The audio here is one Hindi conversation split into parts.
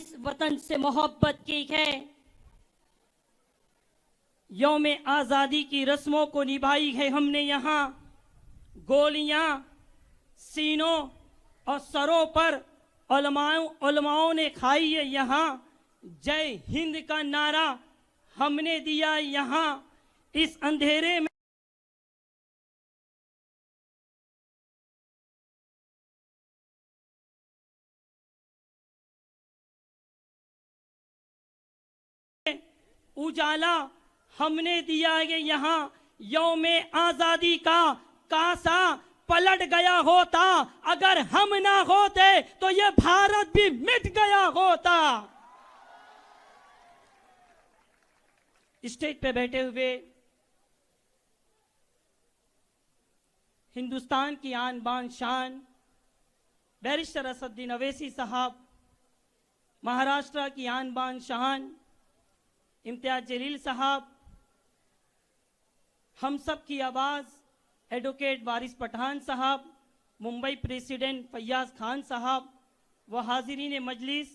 इस वतन से मोहब्बत की है। यौम आज़ादी की रस्मों को निभाई है हमने यहाँ। गोलियां सीनों और सरों पर उलमाओं ने खाई है यहाँ। जय हिंद का नारा हमने दिया यहाँ। इस अंधेरे में उजाला हमने दिया है यहाँ। यौम आजादी का कासा पलट गया होता, अगर हम ना होते तो ये भारत भी मिट गया होता। स्टेज पे बैठे हुए हिंदुस्तान की आन बान शान बैरिस्टर असदुद्दीन अवैसी साहब, महाराष्ट्र की आन बान शान इम्तियाज जलील साहब, हम सब की आवाज एडवोकेट वारिस पठान साहब, मुंबई प्रेसिडेंट फैयाज खान साहब व हाजिरीन मजलिस,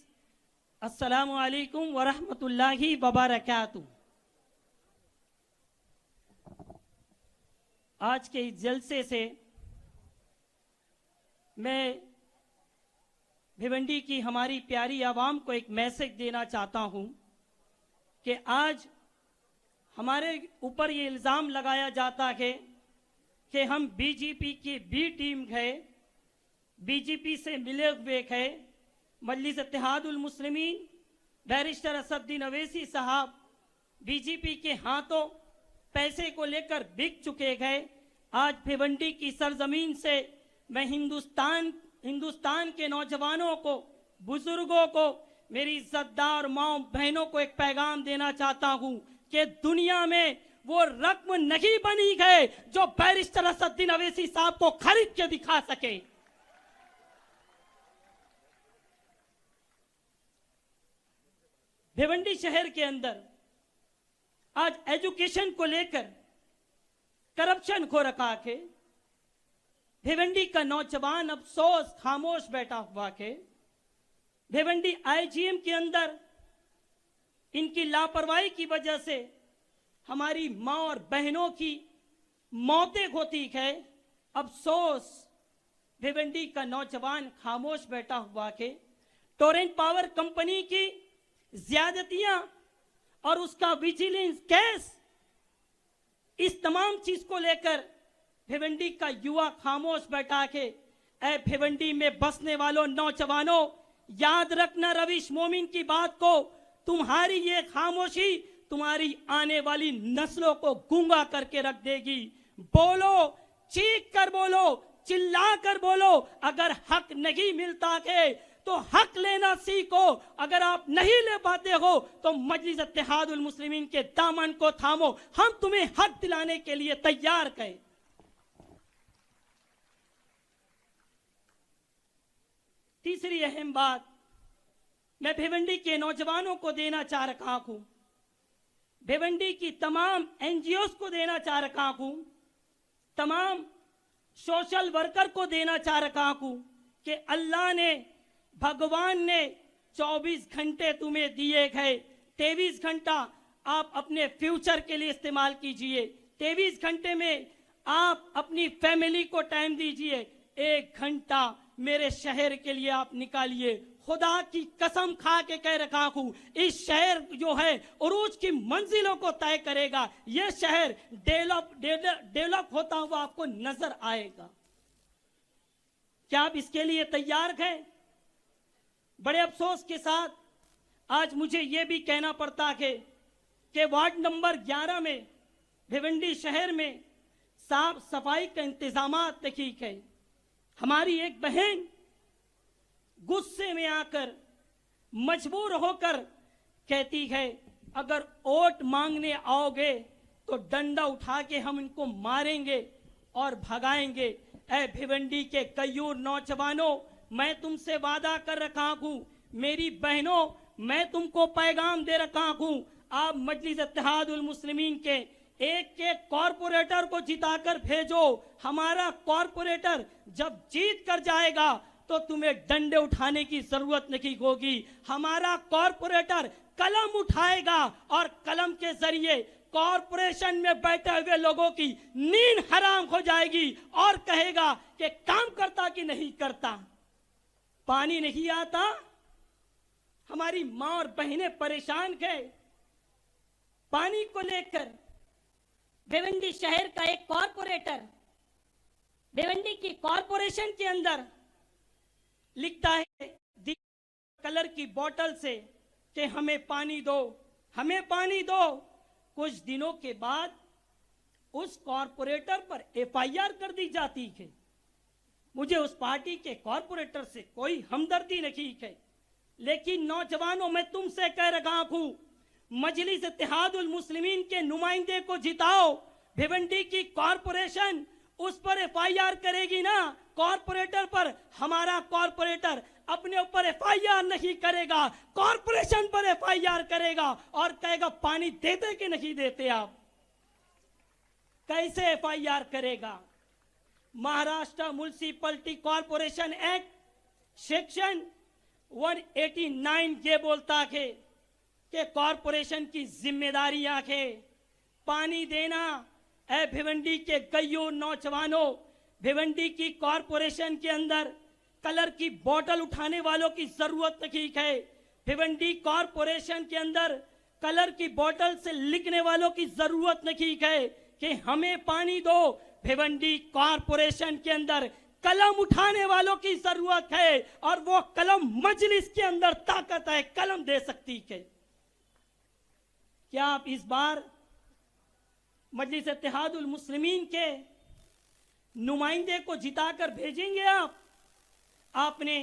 अस्सलामु अलैकुम व रहमतुल्लाहि व बरकातुहू। आज के इस जलसे से मैं भिवंडी की हमारी प्यारी आवाम को एक मैसेज देना चाहता हूं कि आज हमारे ऊपर ये इल्ज़ाम लगाया जाता है कि हम बीजेपी की बी टीम है, बीजेपी से मिले हुए है। मजलिस इत्तेहादुल मुस्लिमीन बैरिस्टर असदुद्दीन अवैसी साहब बीजेपी के हाथों पैसे को लेकर बिक चुके हैं। आज भिवंडी की सरजमीन से मैं हिंदुस्तान के नौजवानों को, बुजुर्गों को, मेरी इज्जतदार माओ बहनों को एक पैगाम देना चाहता हूं कि दुनिया में वो रकम नहीं बनी है जो बैरिस्टर असदुद्दीन अवैसी साहब को खरीद के दिखा सके। भिवंडी शहर के अंदर आज एजुकेशन को लेकर करप्शन को रखा के भिवंडी का नौजवान अफसोस खामोश बैठा हुआ के। भिवंडी आईजीएम के अंदर इनकी लापरवाही की वजह से हमारी मां और बहनों की मौतें होती है। अफसोस भिवंडी का नौजवान खामोश बैठा हुआ के। टोरेंट पावर कंपनी की ज्यादतियां और उसका विजिलेंस केस, इस तमाम चीज को लेकर भिवंडी का युवा खामोश बैठा के। ऐ भिवंडी में बसने वालों नौजवानों, याद रखना रवीश मोमिन की बात को। तुम्हारी ये खामोशी तुम्हारी आने वाली नस्लों को गूंगा करके रख देगी। बोलो, चीख कर बोलो, चिल्ला कर बोलो। अगर हक नहीं मिलता है तो हक लेना सीखो। अगर आप नहीं ले पाते हो तो मजलिस इत्तेहादुल मुस्लिमीन के दामन को थामो। हम तुम्हें हक दिलाने के लिए तैयार हैं। तीसरी अहम बात मैं भिवंडी के नौजवानों को देना चाह रहा हूं, भिवंडी की तमाम एनजीओ को देना चाह रहा हूं, तमाम सोशल वर्कर को देना चाह रहा हूं कि अल्लाह ने, भगवान ने 24 घंटे तुम्हें दिए गए। 23 घंटा आप अपने फ्यूचर के लिए इस्तेमाल कीजिए। 23 घंटे में आप अपनी फैमिली को टाइम दीजिए। 1 घंटा मेरे शहर के लिए आप निकालिए। खुदा की कसम खा के कह रखा हूं, इस शहर जो है उरूज की मंजिलों को तय करेगा। यह शहर डेवलप होता हुआ आपको नजर आएगा। क्या आप इसके लिए तैयार हैं? बड़े अफसोस के साथ आज मुझे यह भी कहना पड़ता है कि वार्ड नंबर 11 में भिवंडी शहर में साफ सफाई का इंतजामात नहीं है। हमारी एक बहन गुस्से में आकर मजबूर होकर कहती है, अगर वोट मांगने आओगे तो डंडा उठा के हम इनको मारेंगे और भगाएंगे। ऐ भिवंडी के कयूर नौजवानों, मैं तुमसे वादा कर रखा हूं, मेरी बहनों, मैं तुमको पैगाम दे रखा हूं। आप मजलिस इत्तेहादुल मुस्लिमीन के एक कॉरपोरेटर को जिताकर भेजो। हमारा कॉरपोरेटर जब जीत कर जाएगा तो तुम्हें डंडे उठाने की जरूरत नहीं होगी। हमारा कॉरपोरेटर कलम उठाएगा और कलम के जरिए कॉरपोरेशन में बैठे हुए लोगों की नींद हराम हो जाएगी और कहेगा कि काम करता कि नहीं करता। पानी नहीं आता, हमारी मां और बहनें परेशान थे पानी को लेकर। भिवंडी शहर का एक कॉरपोरेटर भिवंडी की कॉरपोरेशन के अंदर लिखता है कलर की बोतल से कि हमें पानी दो, हमें पानी दो। कुछ दिनों के बाद उस कॉरपोरेटर पर एफआईआर कर दी जाती है। मुझे उस पार्टी के कॉरपोरेटर से कोई हमदर्दी नहीं है, लेकिन नौजवानों, मैं तुमसे कह रहा हूं, मजलिस इत्तेहादुल मुस्लिमीन के नुमाइंदे को जिताओ। भिवंडी की कॉरपोरेशन उस पर एफआईआर करेगी ना, कॉरपोरेटर पर। हमारा कॉरपोरेटर अपने ऊपर एफआईआर नहीं करेगा, कॉरपोरेशन पर एफआईआर करेगा और कहेगा पानी देते कि नहीं देते आप। कैसे एफआईआर करेगा? Maharashtra municipality corporation act section 189 ये बोलता है कि कॉरपोरेशन की जिम्मेदारियां है पानी देना। ऐ भिवंडी के कईयों नौजवानों, भिवंडी की कॉरपोरेशन के अंदर कलर की बोतल उठाने वालों की जरूरत नहीं है। भिवंडी कॉरपोरेशन के अंदर कलर की बोतल से लिखने वालों की जरूरत नहीं है कि हमें पानी दो। भिवंडी कॉरपोरेशन के अंदर कलम उठाने वालों की जरूरत है और वो कलम मजलिस के अंदर ताकत है, कलम दे सकती है। क्या आप इस बार मजलिस इत्तेहादुल मुस्लिमीन के नुमाइंदे को जिताकर भेजेंगे आप? आपने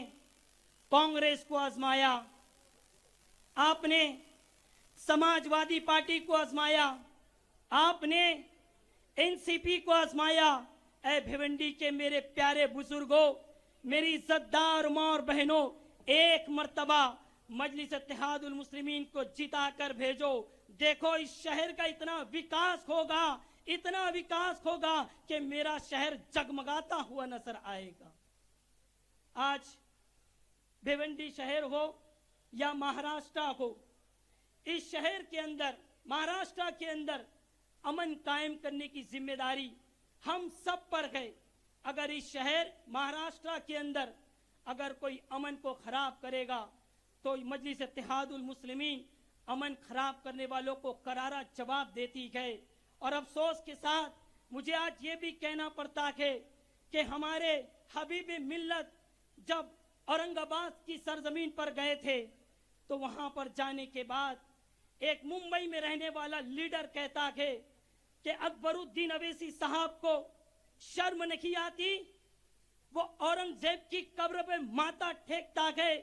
कांग्रेस को आजमाया, आपने समाजवादी पार्टी को आजमाया, आपने एनसीपी को आजमाया। ऐ भिवंडी के मेरे प्यारे बुजुर्गों, मेरी इज्जतदार मां और बहनों, एक मर्तबा मजलिस इत्तेहादुल मुस्लिमीन को जिताकर भेजो। देखो इस शहर का इतना विकास होगा, इतना विकास होगा कि मेरा शहर जगमगाता हुआ नजर आएगा। आज भिवंडी शहर हो या महाराष्ट्र हो, इस शहर के अंदर, महाराष्ट्र के अंदर अमन कायम करने की जिम्मेदारी हम सब पर है। अगर इस शहर महाराष्ट्र के अंदर अगर कोई अमन को खराब करेगा तो मजलिस इत्तेहादुल मुस्लिमीन अमन खराब करने वालों को करारा जवाब देती है। और अफसोस के साथ मुझे आज ये भी कहना पड़ता है कि हमारे हबीब मिल्लत जब औरंगाबाद की सरजमीन पर गए थे तो वहां पर जाने के बाद एक मुंबई में रहने वाला लीडर कहता है कि अकबरुद्दीन अवैसी साहब को शर्म नहीं आती, वो औरंगजेब की कब्र पे माथा टेकता है।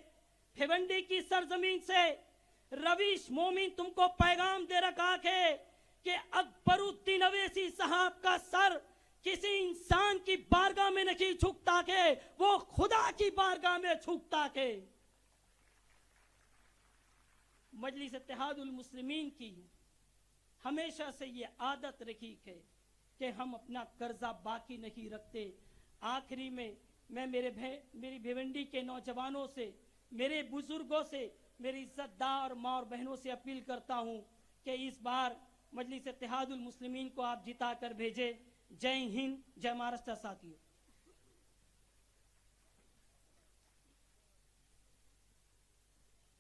भिवंडी की सरजमीन से रवीश मोमिन तुमको पैगाम दे रखा है कि अकबरुद्दीन अवैसी साहब का सर किसी इंसान की बारगाह में नहीं झुकता है, वो खुदा की बारगाह में झुकता है। मजलिस इत्तेहादुल मुस्लिमीन की हमेशा से ये आदत रही है कि हम अपना कर्जा बाकी नहीं रखते। आखिरी में मैं मेरी भिवंडी के नौजवानों से, मेरे बुजुर्गों से, मेरी इज्जतदार मां और बहनों से अपील करता हूं कि इस बार मजलिस इत्तेहादुल मुस्लिमीन को आप जिता कर भेजे। जय हिंद, जय महाराष्ट्र साथियों।